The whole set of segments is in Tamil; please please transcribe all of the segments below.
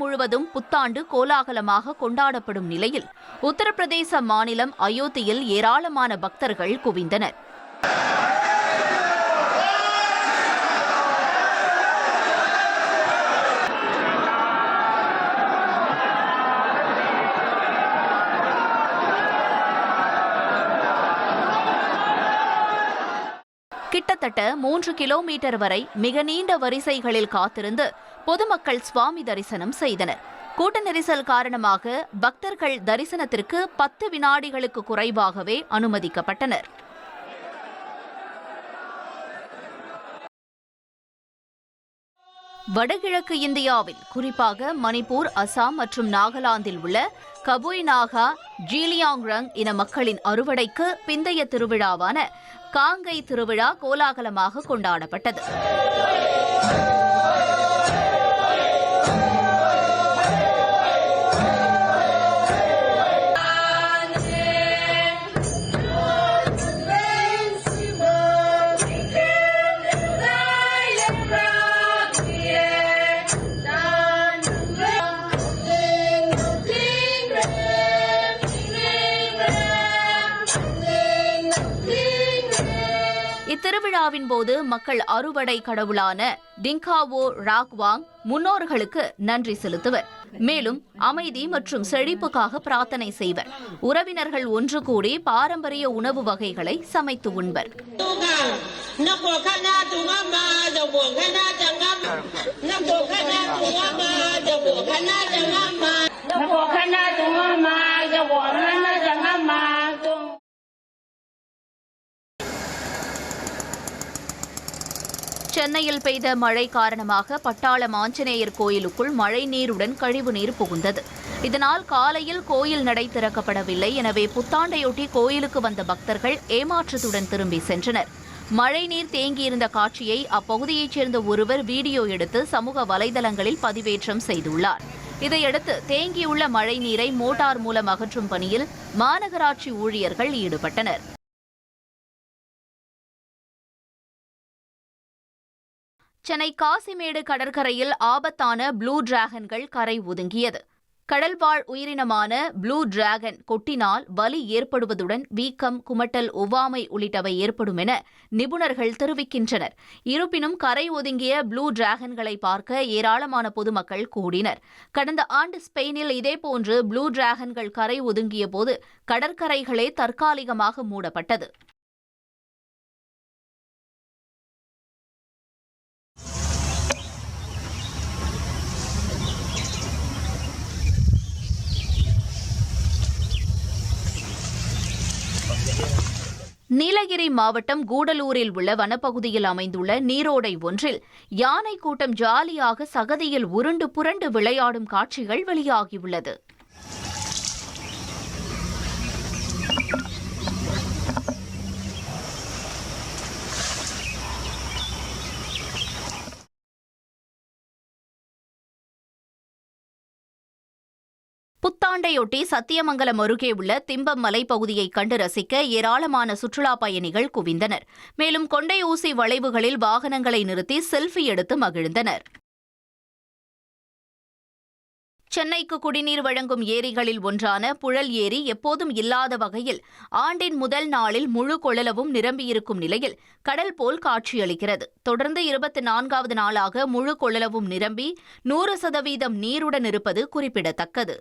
முழுவதும் புத்தாண்டு கோலாகலமாக கொண்டாடப்படும் நிலையில் உத்தரப்பிரதேச மாநிலம் அயோத்தியில் ஏராளமான பக்தர்கள் குவிந்தனர். கிட்டத்தட்ட 3 கிலோமீட்டர் வரை மிக நீண்ட வரிசைகளில் காத்திருந்து பொதுமக்கள் சுவாமி தரிசனம் செய்தனர். கூட்ட நெரிசல் காரணமாக பக்தர்கள் தரிசனத்திற்கு 10 வினாடிகளுக்கு குறைவாகவே அனுமதிக்கப்பட்டனர். வடகிழக்கு இந்தியாவில் குறிப்பாக மணிப்பூர், அசாம் மற்றும் நாகாலாந்தில் உள்ள கபுய் நாகா, ஜீலியாங்ரங் இன மக்களின் அறுவடைக்கு பிந்தைய திருவிழாவான காங்கை திருவிழா கோலாகலமாக கொண்டாடப்பட்டது. இத்திருவிழாவின் போது மக்கள் அறுவடை கடவுளான டிங்காவோ ராக்வாங் முன்னோர்களுக்கு நன்றி செலுத்துவர். மேலும் அமைதி மற்றும் செழிப்புக்காக பிரார்த்தனை செய்வர். உறவினர்கள் ஒன்று கூடி பாரம்பரிய உணவு வகைகளை சமைத்து உண்பர். சென்னையில் பெய்த மழை காரணமாக பட்டாளம் ஆஞ்சநேயர் கோயிலுக்குள் மழை நீருடன் கழிவு நீர் புகுந்தது. இதனால் காலையில் கோயில் நடை திறக்கப்படவில்லை. எனவே புத்தாண்டையொட்டி கோயிலுக்கு வந்த பக்தர்கள் ஏமாற்றத்துடன் திரும்பி சென்றனர். மழைநீர் தேங்கியிருந்த காட்சியை அப்பகுதியைச் சேர்ந்த ஒருவர் வீடியோ எடுத்து சமூக வலைதளங்களில் பதிவேற்றம் செய்துள்ளார். இதையடுத்து தேங்கியுள்ள மழைநீரை மோட்டார் மூலம் அகற்றும் பணியில் மாநகராட்சி ஊழியர்கள் ஈடுபட்டனர். சென்னை காசிமேடு கடற்கரையில் ஆபத்தான ப்ளூ டிராகன்கள் கரை ஒதுங்கியது. கடல்வாழ் உயிரினமான ப்ளூ டிராகன் கொட்டினால் வலி ஏற்படுவதுடன் வீக்கம், குமட்டல், ஒவ்வாமை உள்ளிட்டவை ஏற்படும் என நிபுணர்கள் தெரிவிக்கின்றனர். இருப்பினும் கரை ஒதுங்கிய ப்ளூ டிராகன்களை பார்க்க ஏராளமான பொதுமக்கள் கூடினர். கடந்த ஆண்டு ஸ்பெயினில் இதேபோன்று ப்ளூ டிராகன்கள் கரை ஒதுங்கிய போது கடற்கரைகளே தற்காலிகமாக மூடப்பட்டது. நீலகிரி மாவட்டம் கூடலூரில் உள்ள வனப்பகுதியில் அமைந்துள்ள நீரோடை ஒன்றில் யானை கூட்டம் ஜாலியாக சகதியில் உருண்டு புரண்டு விளையாடும் காட்சிகள் வெளியாகியுள்ளது. புத்தாண்டையொட்டி சத்தியமங்கலம் அருகே உள்ள திம்பம் மலைப்பகுதியை கண்டு ரசிக்க ஏராளமான சுற்றுலா பயணிகள் குவிந்தனர். மேலும் கொண்டை ஊசி வளைவுகளில் வாகனங்களை நிறுத்தி செல்ஃபி எடுத்து மகிழ்ந்தனர். சென்னைக்கு குடிநீர் வழங்கும் ஏரிகளில் ஒன்றான புழல் ஏரி எப்போதும் இல்லாத வகையில் ஆண்டின் முதல் நாளில் முழு கொள்ளளவும் நிரம்பியிருக்கும் நிலையில் கடல் போல் காட்சியளிக்கிறது. தொடர்ந்து 24வது நாளாக முழு கொள்ளளவும் நிரம்பி 100% நீருடன் இருப்பது குறிப்பிடத்தக்கது.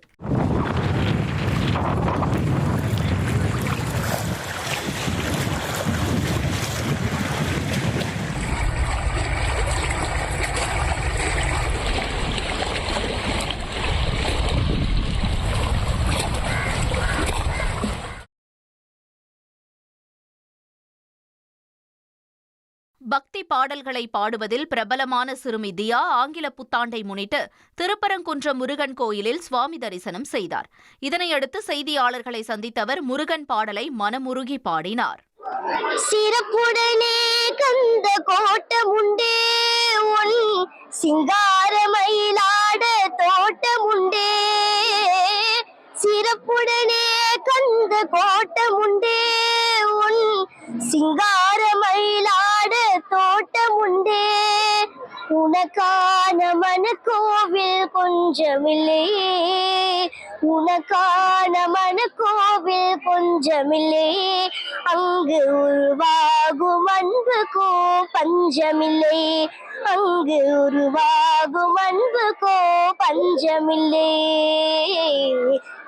பக்தி பாடல்களை பாடுவதில் பிரபலமான சிறுமி தியா ஆங்கில புத்தாண்டை முன்னிட்டு திருப்பரங்குன்றம் முருகன் கோயிலில் சுவாமி தரிசனம் செய்தார். இதனையடுத்து செய்தியாளர்களை சந்தித்த அவர் முருகன் பாடலை மனமுருகி பாடினார். சிறப்புடனே கந்த கோட்டமுண்டே உன் சிங்கார மயிலாட தோட்டமுண்டே, சிறப்புடனே கந்த கோட்டமுண்டே உன் சிங்கார மயிலாட தோட்டமுண்டே, உன உனக்கான மனக்கோவில் கொஞ்சமில்லையே, உனக்கான மனக்கோவில் கொஞ்சமில்லையே, அங்கு உருவாகும் அன்புக்கோ பஞ்சமில்லை, அங்கு உருவாகும் அன்புக்கோ பஞ்சமில்லை.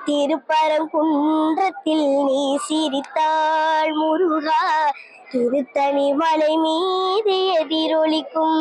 திருப்பரங்குன்றத்தில் நீ சிரித்தாள் முருகா, திருத்தணி மலை மீது எதிரொலிக்கும்.